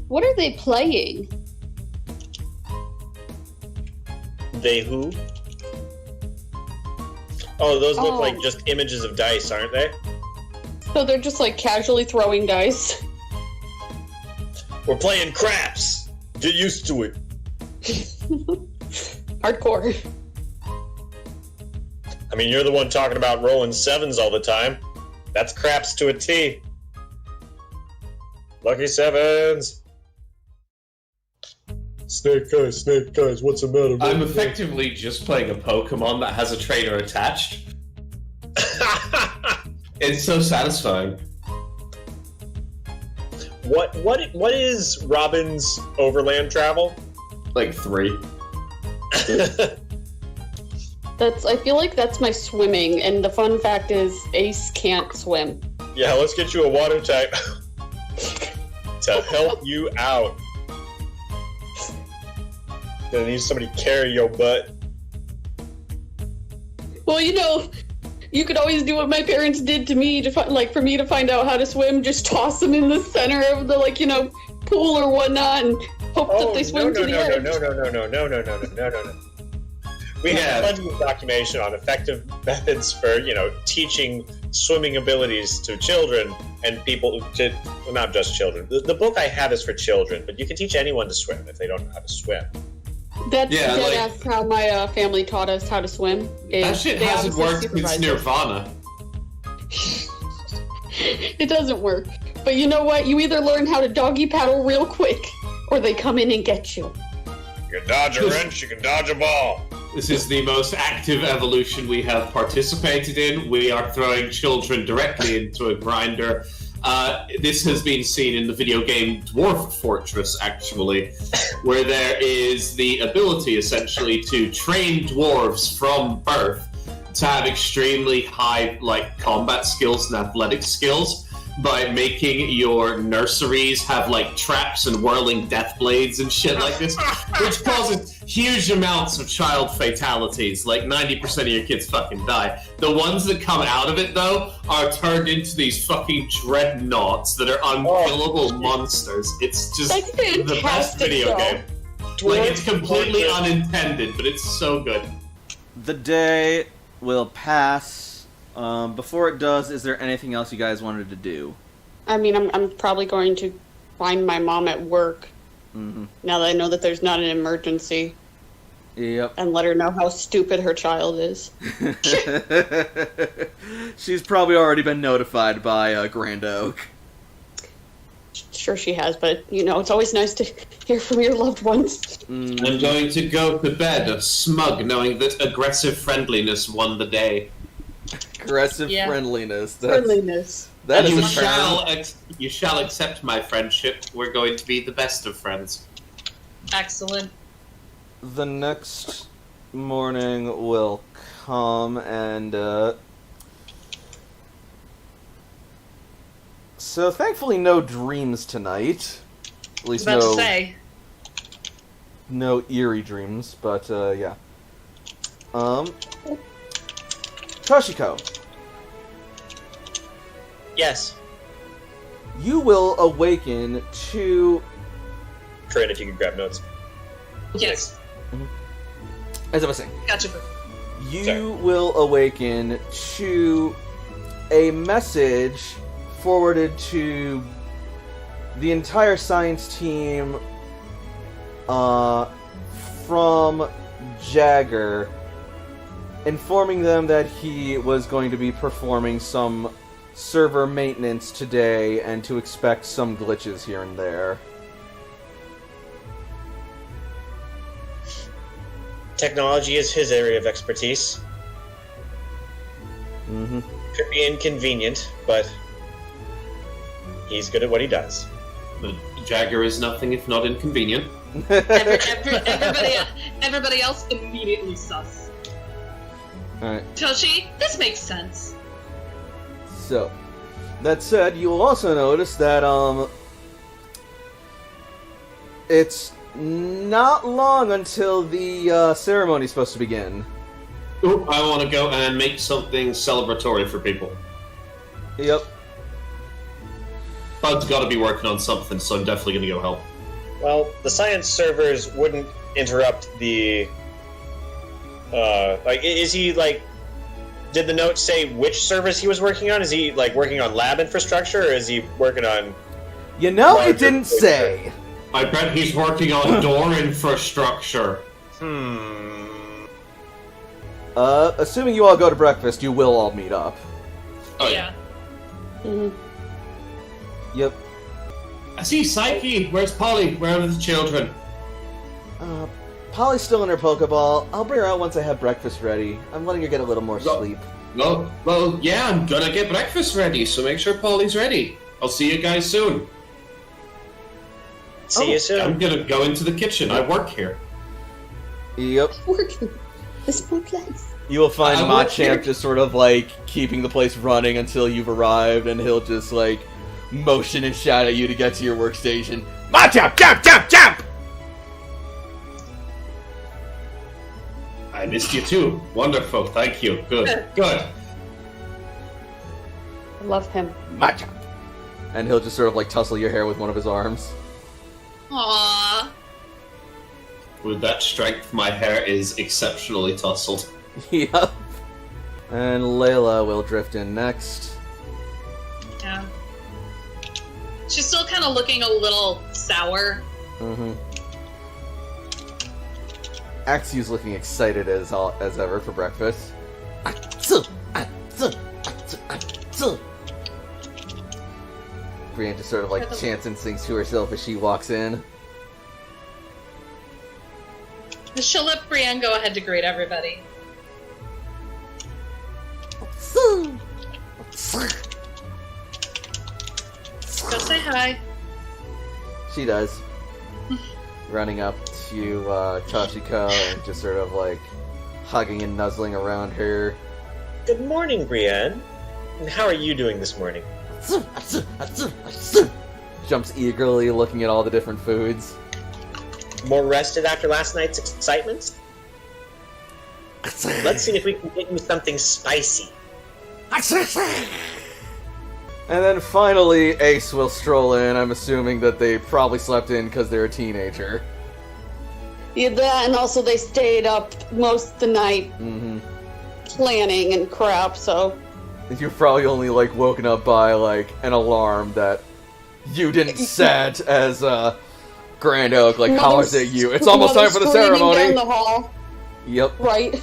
What are they playing? They who? Oh, those look Oh. like just images of dice, aren't they? So they're just like casually throwing dice. We're playing craps! Get used to it. Hardcore. I mean, you're the one talking about rolling sevens all the time. That's craps to a T. Lucky sevens. Snake eyes, what's the matter? I'm effectively just playing a Pokemon that has a trainer attached. It's so satisfying. What is Robin's overland travel? Like 3. I feel like that's my swimming, and the fun fact is Ace can't swim. Yeah, let's get you a water type to help you out. Gonna need somebody to carry your butt. Well, you could always do what my parents did to me for me to find out how to swim. Just toss them in the center of the pool or whatnot, and hope that they swim to the edge. No. We have plenty of documentation on effective methods for, teaching swimming abilities to children and people, well, not just children. The book I have is for children, but you can teach anyone to swim if they don't know how to swim. That's how my family taught us how to swim. That shit hasn't worked since Nirvana. It doesn't work. But you know what? You either learn how to doggy paddle real quick, or they come in and get you. You can dodge a wrench, you can dodge a ball. This is the most active evolution we have participated in. We are throwing children directly into a grinder. This has been seen in the video game Dwarf Fortress, actually, where there is the ability, essentially, to train dwarves from birth to have extremely high, combat skills and athletic skills by making your nurseries have, traps and whirling death blades and shit like this, which causes huge amounts of child fatalities. 90% of your kids fucking die. The ones that come out of it, though, are turned into these fucking dreadnoughts that are unkillable monsters. It's just the best video game. It's completely unintended, but it's so good. The day will pass. Before it does, is there anything else you guys wanted to do? I mean, I'm probably going to find my mom at work. Mm-hmm. Now that I know that there's not an emergency. Yep. And let her know how stupid her child is. She's probably already been notified by Grand Oak. Sure she has, but, it's always nice to hear from your loved ones. I'm going to go to bed smug, knowing that aggressive friendliness won the day. Aggressive friendliness. Friendliness. That is you shall accept my friendship. We're going to be the best of friends. Excellent. The next morning will come and, so thankfully no dreams tonight. At least About to say. No eerie dreams, but, yeah. Toshiko. Yes. You will awaken to... Trent, if you can grab notes. Yes. As I was saying. Gotcha. You will awaken to a message forwarded to the entire science team from Jagger, informing them that he was going to be performing some server maintenance today and to expect some glitches here and there. Technology is his area of expertise. Mm-hmm. Could be inconvenient, but he's good at what he does. But Jagger is nothing if not inconvenient. Everybody else immediately sus. Alright. Toshi, this makes sense. So, that said, you will also notice that, it's not long until the ceremony's supposed to begin. Ooh, I want to go and make something celebratory for people. Yep. Bud's got to be working on something, so I'm definitely going to go help. Well, the science servers wouldn't interrupt the. Is he like? Did the note say which servers he was working on? Is he like working on lab infrastructure, or is he working on? You know, it didn't say. I bet he's working on door infrastructure. Assuming you all go to breakfast, you will all meet up. Oh Yeah. Yep. I see Psyche. Where's Polly? Where are the children? Polly's still in her Pokeball. I'll bring her out once I have breakfast ready. I'm letting her get a little more sleep. Well, yeah, I'm gonna get breakfast ready, so make sure Polly's ready. I'll see you guys soon. See you soon. I'm gonna go into the kitchen. I work here. Yep. Working. This is my place. You will find I work here. Machamp just sort of like keeping the place running until you've arrived, and he'll just like motion and shout at you to get to your workstation. Machamp, jump, jump, jump! I missed you too. Wonderful. Thank you. Good. Good. I love him. Machamp. And he'll just sort of like tussle your hair with one of his arms. Aww. With that strength, my hair is exceptionally tousled. Yep. And Layla will drift in next. Yeah. She's still kind of looking a little sour. Mm-hmm. Axio's looking excited as ever for breakfast. Brienne just sort of like chants and sings to herself as she walks in. She'll let Brienne go ahead to greet everybody. Go say hi. She does. Running up to Chachiko and just sort of like hugging and nuzzling around her. Good morning, Brienne. And how are you doing this morning? Jumps eagerly looking at all the different foods. More rested after last night's excitement? Let's see if we can get you something spicy. And then finally, Ace will stroll in. I'm assuming that they probably slept in because they're a teenager. Yeah, that, and also they stayed up most of the night planning and crap, so... You're probably only, like, woken up by, like, an alarm that you didn't set as, Grand Oak, like, hollers at you. It's almost time for the ceremony! Down the hall. Yep. Right.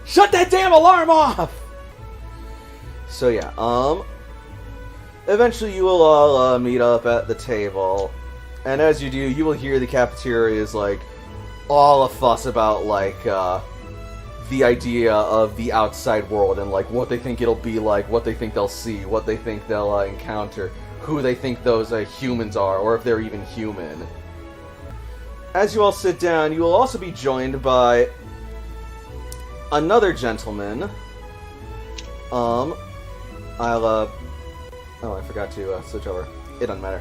Shut that damn alarm off! So, yeah, eventually you will all, meet up at the table. And as you do, you will hear the cafeteria is, like, all a fuss about, like, the idea of the outside world and, like, what they think it'll be like, what they think they'll see, what they think they'll encounter, who they think those humans are, or if they're even human. As you all sit down, you will also be joined by another gentleman. Oh, I forgot to switch over. It doesn't matter.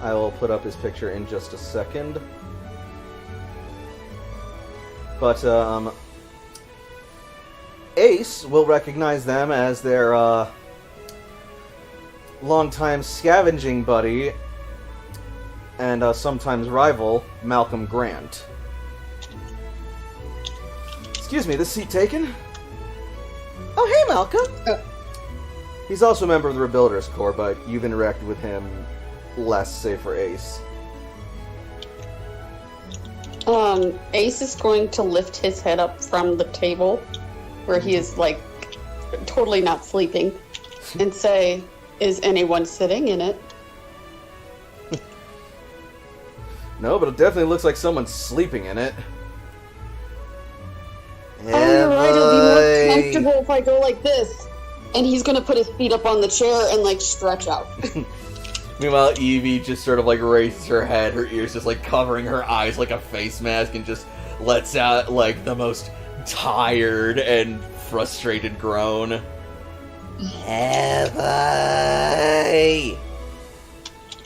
I will put up his picture in just a second. But, Ace will recognize them as their, longtime scavenging buddy and, sometimes rival, Malcolm Grant. Excuse me, this seat taken? Oh, hey, Malcolm! He's also a member of the Rebuilders Corps, but you've interacted with him less, say, for Ace. Ace is going to lift his head up from the table, where he is, like, totally not sleeping, and say, is anyone sitting in it? No, but it definitely looks like someone's sleeping in it. Oh, you're right, it'll be more comfortable if I go like this. And he's gonna put his feet up on the chair and, like, stretch out. Meanwhile, Evie just sort of, like, raises her head, her ears just, like, covering her eyes like a face mask, and just lets out, like, the most tired and frustrated groan. Have I?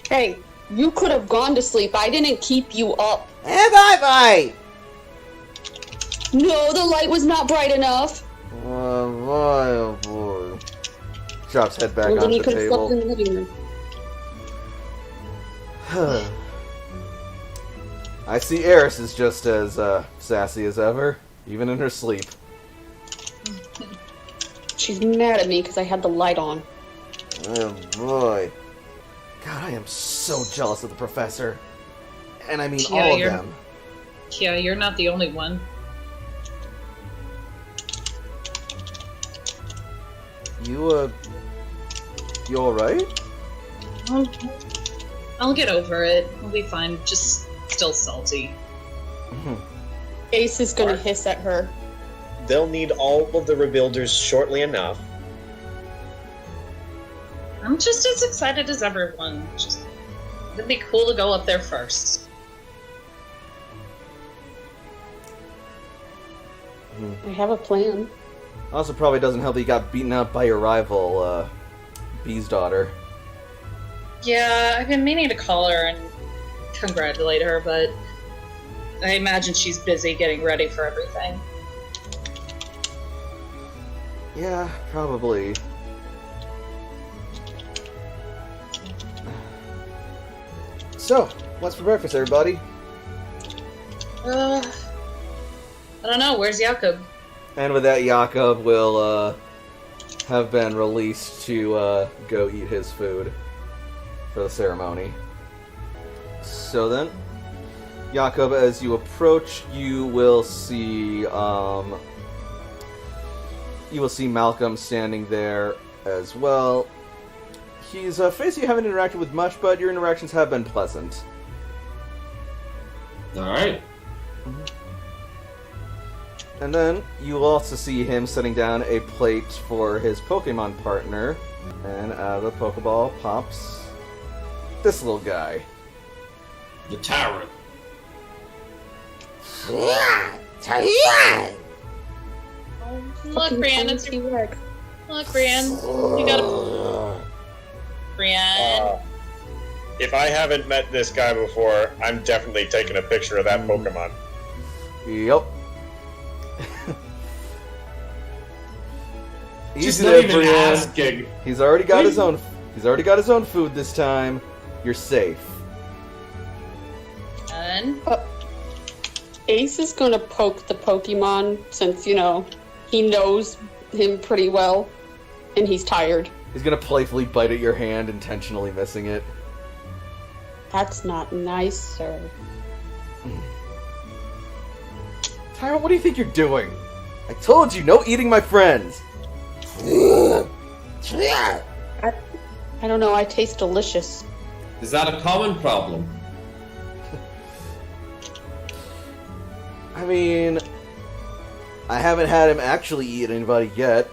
Hey, you could have gone to sleep. I didn't keep you up. Have I? No, the light was not bright enough. Oh boy. Drops head back Well, then onto he the could have slept table. in the living room. I see Eris is just as sassy as ever, even in her sleep. She's mad at me because I had the light on. Oh boy. God, I am so jealous of the professor. And I mean Yeah, all of you're- them. Yeah, you're not the only one. You alright? I'll get over it. We'll be fine. Just still salty. Ace is gonna hiss at her. They'll need all of the rebuilders shortly enough. I'm just as excited as everyone. It'd be cool to go up there first. I have a plan. Also probably doesn't help that you got beaten up by your rival, Bee's daughter. Yeah, I've been meaning to call her and congratulate her, but I imagine she's busy getting ready for everything. Yeah, probably. So, what's for breakfast, everybody? I don't know. Where's Jakob? And with that, Jakob will have been released to go eat his food for the ceremony. So then, Jakob, as you approach, you will see Malcolm standing there as well. He's a face you haven't interacted with much, but your interactions have been pleasant. Alright. And then you will also see him setting down a plate for his Pokemon partner, and out of the Pokeball pops this little guy. The tyrant. Look, Brienne, it's your... T-Rex. Look, Brienne. You gotta... Brienne. If I haven't met this guy before, I'm definitely taking a picture of that Pokemon. Yep. Just Easy not there, even Brienne. asking. He's already got his own. He's already got his own food this time. You're safe. And... Ace is gonna poke the Pokemon since, you know, he knows him pretty well, and he's tired. He's gonna playfully bite at your hand, intentionally missing it. That's not nice, sir. Tyrant, what do you think you're doing? I told you, no eating my friends. I don't know, I taste delicious. Is that a common problem? I mean, I haven't had him actually eat anybody yet.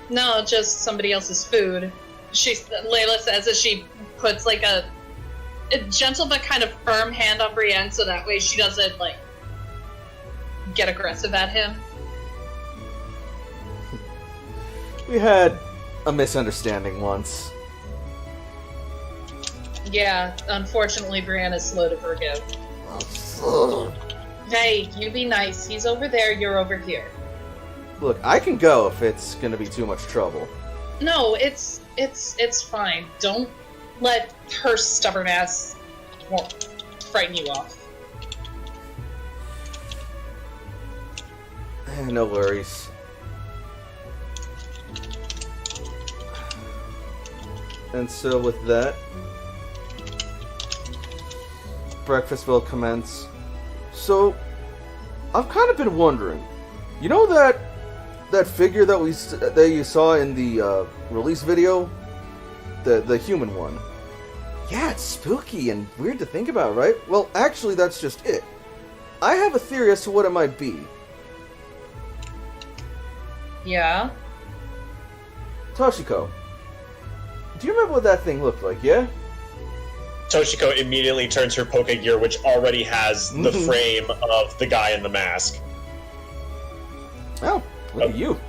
No, just somebody else's food. Layla says as she puts like a gentle but kind of firm hand on Brienne so that way she doesn't like get aggressive at him. We had a misunderstanding once. Yeah, unfortunately Brienne is slow to forgive. Hey, you be nice. He's over there, you're over here. Look, I can go if it's gonna be too much trouble. No, it's fine. Don't let her stubborn ass frighten you off. No worries. And so with that, breakfast will commence. So, I've kind of been wondering, you know that figure that you saw in the release video, the human one? Yeah, it's spooky and weird to think about, right? Well, actually, that's just it. I have a theory as to what it might be. Yeah? Toshiko, do you remember what that thing looked like, yeah? Toshiko immediately turns her Pokegear, which already has the frame of the guy in the mask. Oh, look at you.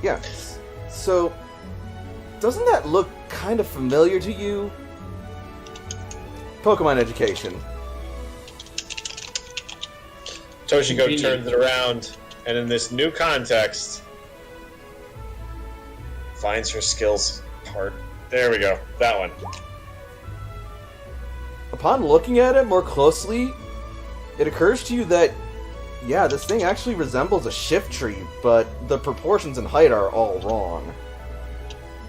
Yeah, so, doesn't that look kind of familiar to you? Pokemon education. Toshiko turns it around, and in this new context, finds her skills part. There we go. That one. Upon looking at it more closely, it occurs to you that, yeah, this thing actually resembles a shift tree, but the proportions and height are all wrong.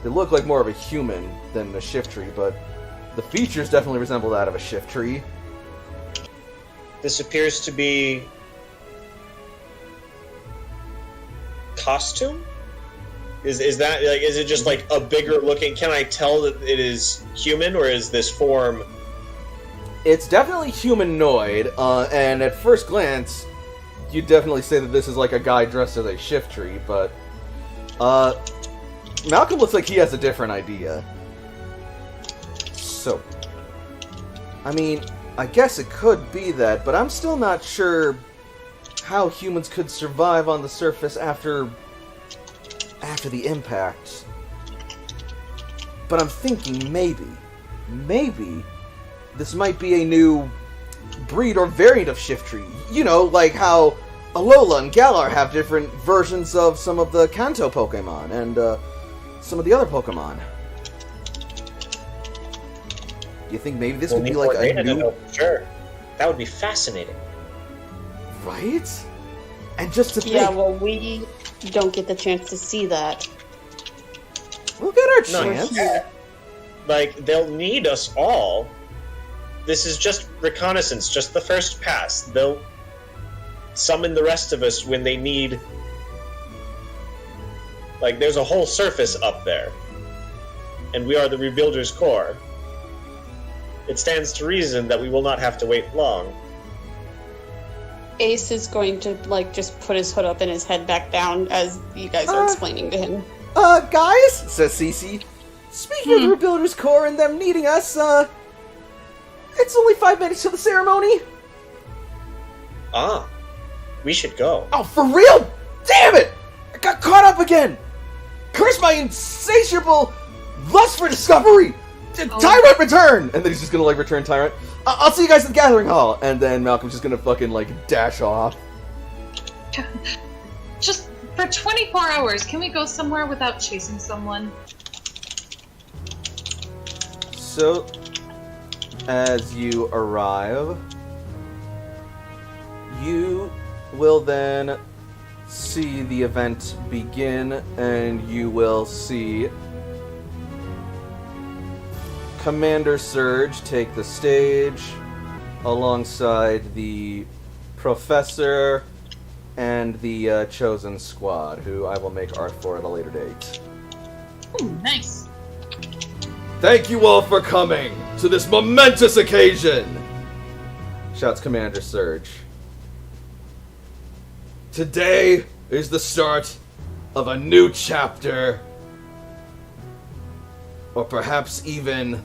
They look like more of a human than a shift tree, but the features definitely resemble that of a shift tree. This appears to be costume? Is that like, is it just like a bigger looking, can I tell that it is human, or is this form? It's definitely humanoid, and at first glance, you'd definitely say that this is like a guy dressed as a shift tree, but Malcolm looks like he has a different idea. So, I mean, I guess it could be that, but I'm still not sure how humans could survive on the surface after the impact. But I'm thinking maybe this might be a new breed or variant of shift tree. You know, like how Alola and Galar have different versions of some of the Kanto Pokemon and some of the other Pokemon. You think maybe this would be like a new... Sure. That would be fascinating. Right? And just to think... Yeah, well, we don't get the chance to see that. We'll get our chance. No, like, they'll need us all. This is just reconnaissance, just the first pass. They'll summon the rest of us when they need... Like, there's a whole surface up there. And we are the Rebuilders Corps. It stands to reason that we will not have to wait long. Ace is going to, like, just put his hood up and his head back down as you guys are explaining to him. Guys, says Cece. Speaking of the Rebuilders Corps and them needing us, it's only 5 minutes to the ceremony. Ah, we should go. Oh, for real? Damn it! I got caught up again! Curse my insatiable lust for discovery! Tyrant return! And then he's just gonna, like, return Tyrant. I'll see you guys at the Gathering Hall! And then Malcolm's just gonna fucking, like, dash off. Just for 24 hours, can we go somewhere without chasing someone? So, as you arrive, you will then see the event begin, and you will see Commander Surge take the stage alongside the Professor and the Chosen Squad, who I will make art for at a later date. Ooh, nice. Thank you all for coming to this momentous occasion! Shouts Commander Surge. Today is the start of a new chapter, or perhaps even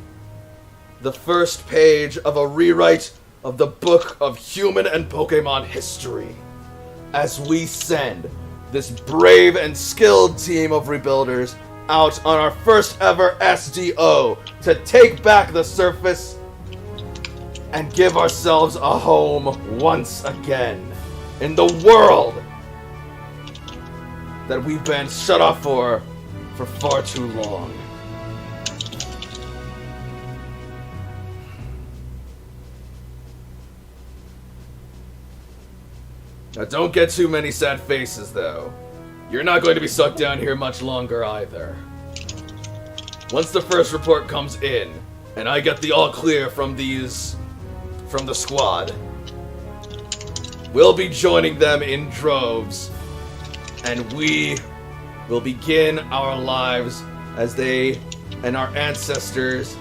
the first page of a rewrite of the book of human and Pokemon history, as we send this brave and skilled team of Rebuilders out on our first ever SDO to take back the surface and give ourselves a home once again in the world that we've been shut off for far too long. Now don't get too many sad faces, though. You're not going to be stuck down here much longer either. Once the first report comes in, and I get the all clear from the squad, we'll be joining them in droves, and we will begin our lives as they and our ancestors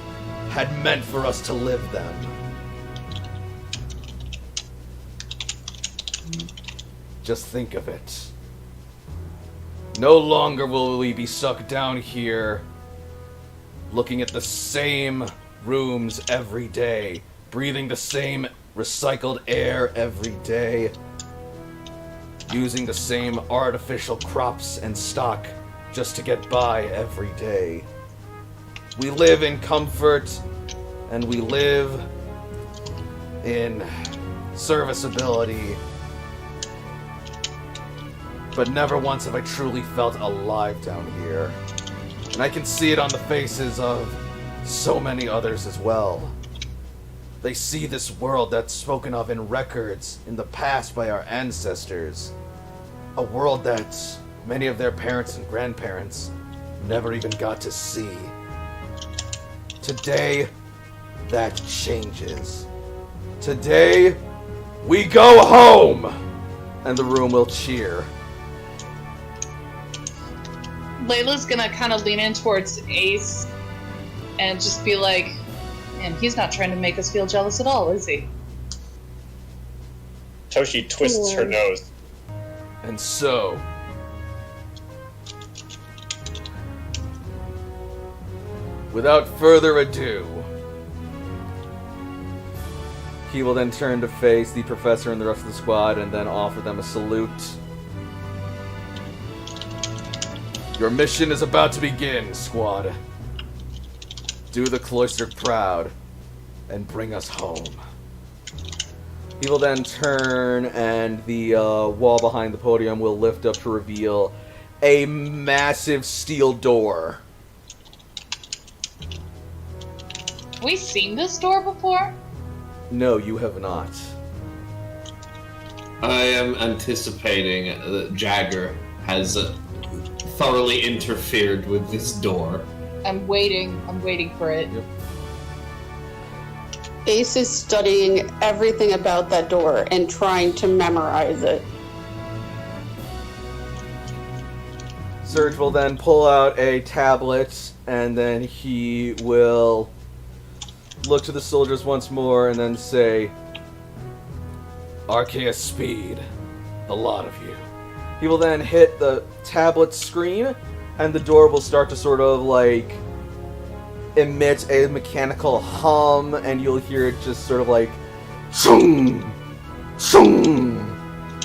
had meant for us to live them. Just think of it. No longer will we be stuck down here looking at the same rooms every day, breathing the same recycled air every day, using the same artificial crops and stock just to get by every day. We live in comfort, and we live in serviceability, but never once have I truly felt alive down here. And I can see it on the faces of so many others as well. They see this world that's spoken of in records in the past by our ancestors. A world that many of their parents and grandparents never even got to see. Today, that changes. Today, we go home! And the room will cheer. Layla's gonna kind of lean in towards Ace and just be like, man, he's not trying to make us feel jealous at all, is he? Toshi twists her nose. And so, without further ado, he will then turn to face the professor and the rest of the squad and then offer them a salute. Your mission is about to begin, squad. Do the cloister proud and bring us home. He will then turn and the wall behind the podium will lift up to reveal a massive steel door. Have we seen this door before? No, you have not. I am anticipating that Jagger has thoroughly interfered with this door. I'm waiting for it. Yep. Ace is studying everything about that door and trying to memorize it. Serge will then pull out a tablet, and then he will look to the soldiers once more and then say, Arceus Speed, the lot of you. He will then hit the tablet screen, and the door will start to sort of like emit a mechanical hum, and you'll hear it just sort of like shung, shung,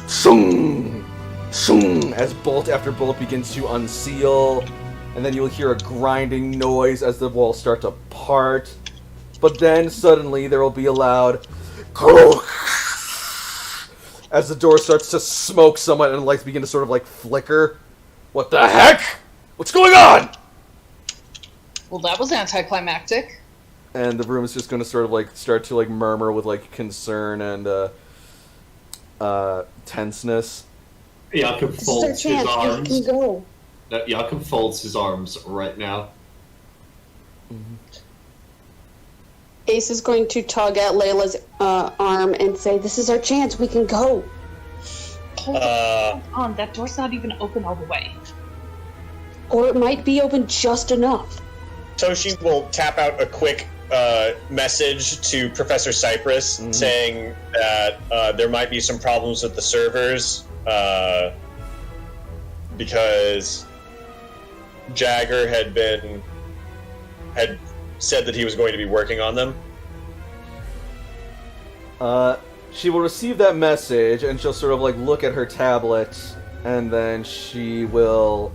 shung, shung, as bolt after bolt begins to unseal, and then you'll hear a grinding noise as the walls start to part. But then suddenly there will be a loud as the door starts to smoke somewhat and lights begin to sort of like flicker. What the heck? What's going on? Well, that was anticlimactic. And the room is just going to sort of like start to like murmur with like concern and tenseness. Jakob folds his arms. You can go. Jakob folds his arms right now. Mm-hmm. Ace is going to tug at Layla's arm and say, "This is our chance. We can go." Hold on, that door's not even open all the way. Or it might be open just enough. Toshi will tap out a quick message to Professor Cypress saying that there might be some problems with the servers because Jagger had said that he was going to be working on them. She will receive that message and she'll sort of like look at her tablet, and then she will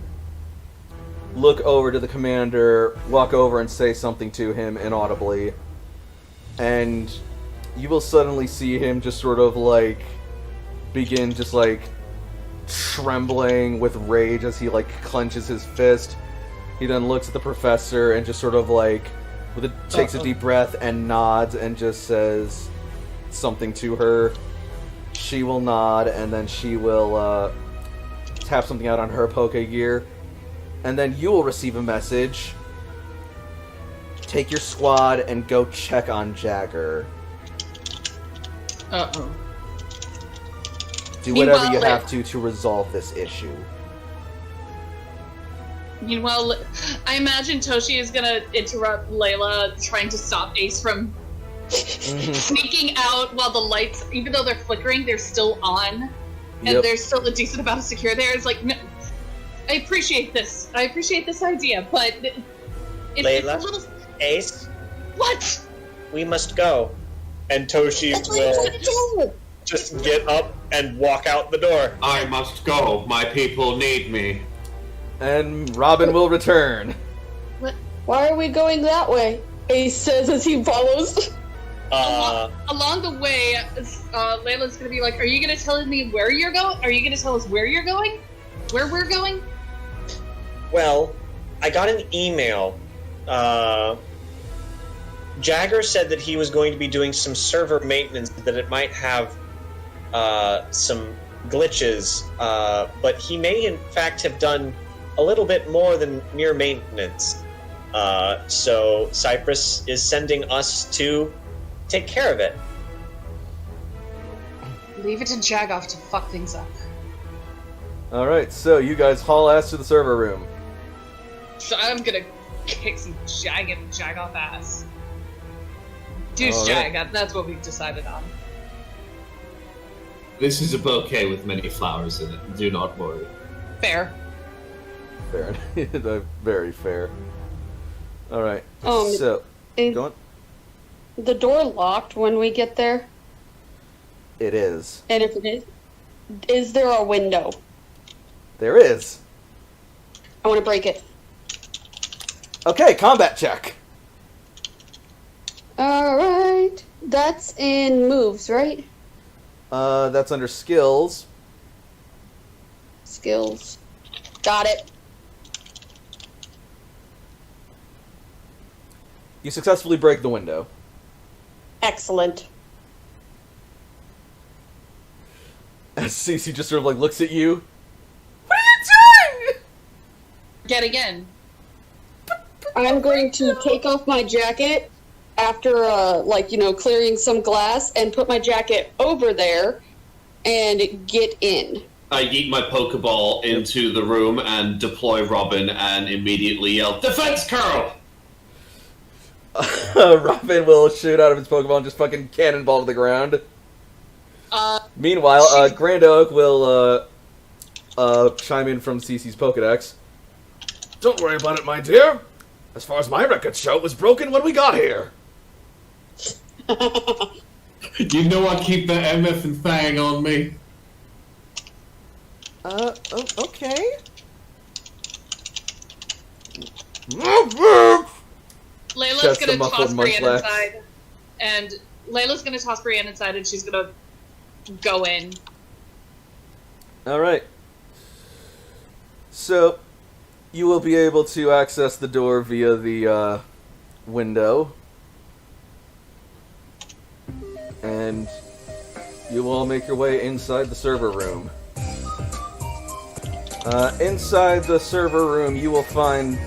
look over to the commander, walk over and say something to him inaudibly, and you will suddenly see him just sort of like begin just like trembling with rage as he like clenches his fist. He then looks at the professor and just sort of like takes a deep breath and nods and just says something to her. She will nod, and then she will tap something out on her Poke Gear. And then you will receive a message. Take your squad and go check on Jagger. Uh-oh. Do whatever you have to resolve this issue. Meanwhile, I imagine Toshi is gonna interrupt Layla trying to stop Ace from sneaking out while the lights, even though they're flickering, they're still on. And there's still a decent amount of secure there. It's like, no, I appreciate this. I appreciate this idea, but it's a little... Ace? What? We must go. And Toshi will just get up and walk out the door. I must go. My people need me. And Robin will return. What? Why are we going that way? Ace says as he follows. Along the way, Layla's gonna be like, are you gonna tell me where you're going? Are you gonna tell us where you're going? Where we're going? Well, I got an email. Jagger said that he was going to be doing some server maintenance, that it might have some glitches, but he may in fact have done a little bit more than mere maintenance. So Cypress is sending us to take care of it. Leave it to Jagoff to fuck things up. Alright, so you guys haul ass to the server room. So I'm gonna kick some Jagoff ass. Douche Alright. Jag, that's what we've decided on. This is a bouquet with many flowers in it. Do not worry. Fair. Fair. Very fair. Alright, Um, so... Is Go on. the door locked when we get there? It is. And if it is there a window? There is. I want to break it. Okay, combat check. Alright. That's in moves, right? That's under skills. Skills. Got it. You successfully break the window. Excellent. As Cece just sort of like looks at you. What are you doing? Getting in. I'm going to take off my jacket after, clearing some glass and put my jacket over there and get in. I yeet my Pokeball into the room and deploy Robin and immediately yell, "Defense curl!" Robin will shoot out of his Pokeball and just fucking cannonball to the ground. Meanwhile, Grand Oak will chime in from Cece's Pokedex. Don't worry about it, my dear. As far as my records show, it was broken when we got here. You know I keep that MF and Fang on me. Okay. Layla's Just gonna a muffled toss Brienne munchlax. inside, and Layla's gonna toss Brienne inside, and she's gonna go in. Alright. So, you will be able to access the door via the window. And you will all make your way inside the server room. Inside the server room, you will find,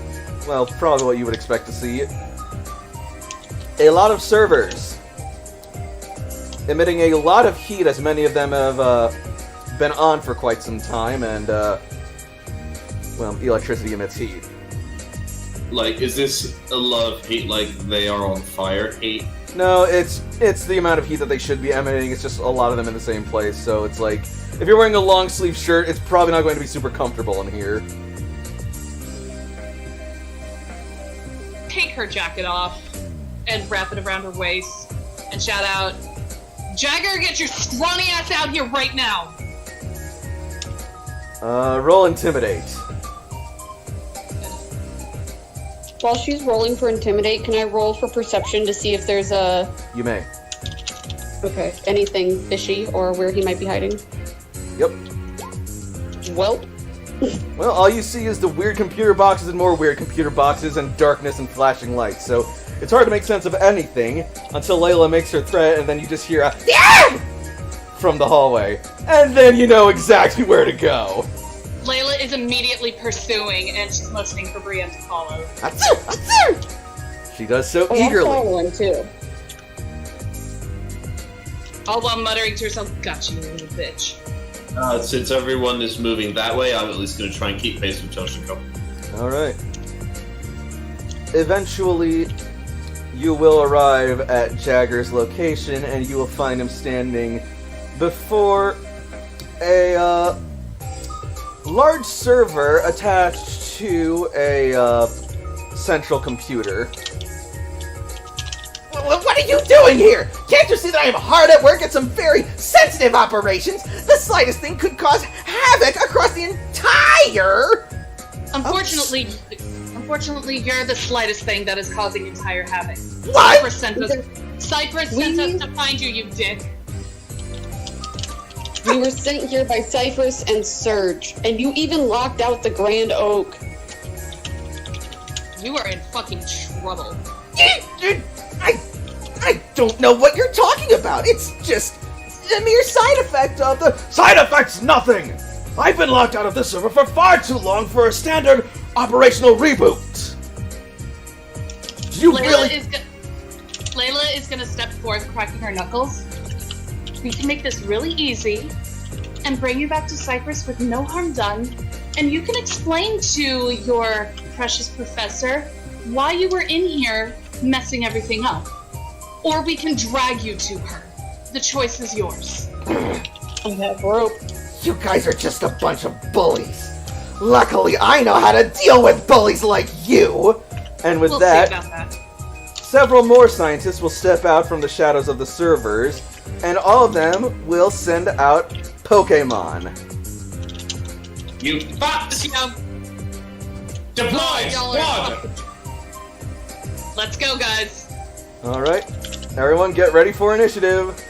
well, probably what you would expect to see. A lot of servers. Emitting a lot of heat, as many of them have been on for quite some time, and, well, electricity emits heat. Like, is this a lot of heat, like they are on fire heat? No, it's the amount of heat that they should be emitting. It's just a lot of them in the same place, so it's like, if you're wearing a long sleeve shirt, it's probably not going to be super comfortable in here. Take her jacket off and wrap it around her waist and shout out, "Jagger, get your scrawny ass out here right now!" Roll Intimidate. While she's rolling for Intimidate, can I roll for Perception to see if there's You may. anything fishy or where he might be hiding? Yep. Well, Well, all you see is the weird computer boxes and more weird computer boxes and darkness and flashing lights, so it's hard to make sense of anything until Layla makes her threat, and then you just hear a "Yeah!" from the hallway. And then you know exactly where to go. Layla is immediately pursuing, and she's motioning for Brienne to follow. Atsu! Atsu! She does so I'm eagerly. following too. All while muttering to herself, "Got you, little bitch." Since everyone is moving that way, I'm at least going to try and keep pace with Toshiko. Alright. Eventually, you will arrive at Jagger's location, and you will find him standing before a large server attached to a central computer. What are you doing here? Can't you see that I am hard at work at some very sensitive operations? The slightest thing could cause havoc across the entire... Unfortunately, you're the slightest thing that is causing entire havoc. What? Cypress sent us to find you, you dick. We were sent here by Cypress and Surge, and you even locked out the Grand Oak. you are in fucking trouble. I don't know what you're talking about. It's just a mere side effect of the... Side effects, nothing! I've been locked out of this server for far too long for a standard operational reboot. You Layla is gonna step forth, cracking her knuckles. We can make this really easy and bring you back to Cyprus with no harm done, and you can explain to your precious professor why you were in here messing everything up. Or we can drag you to her. The choice is yours. On that rope. You guys are just a bunch of bullies. Luckily, I know how to deal with bullies like you. And with We'll that, see about that. several more scientists will step out from the shadows of the servers, and all of them will send out Pokemon. You fucks! You know, Deploy! y'all are Squad! Let's go, guys. Alright, everyone get ready for initiative.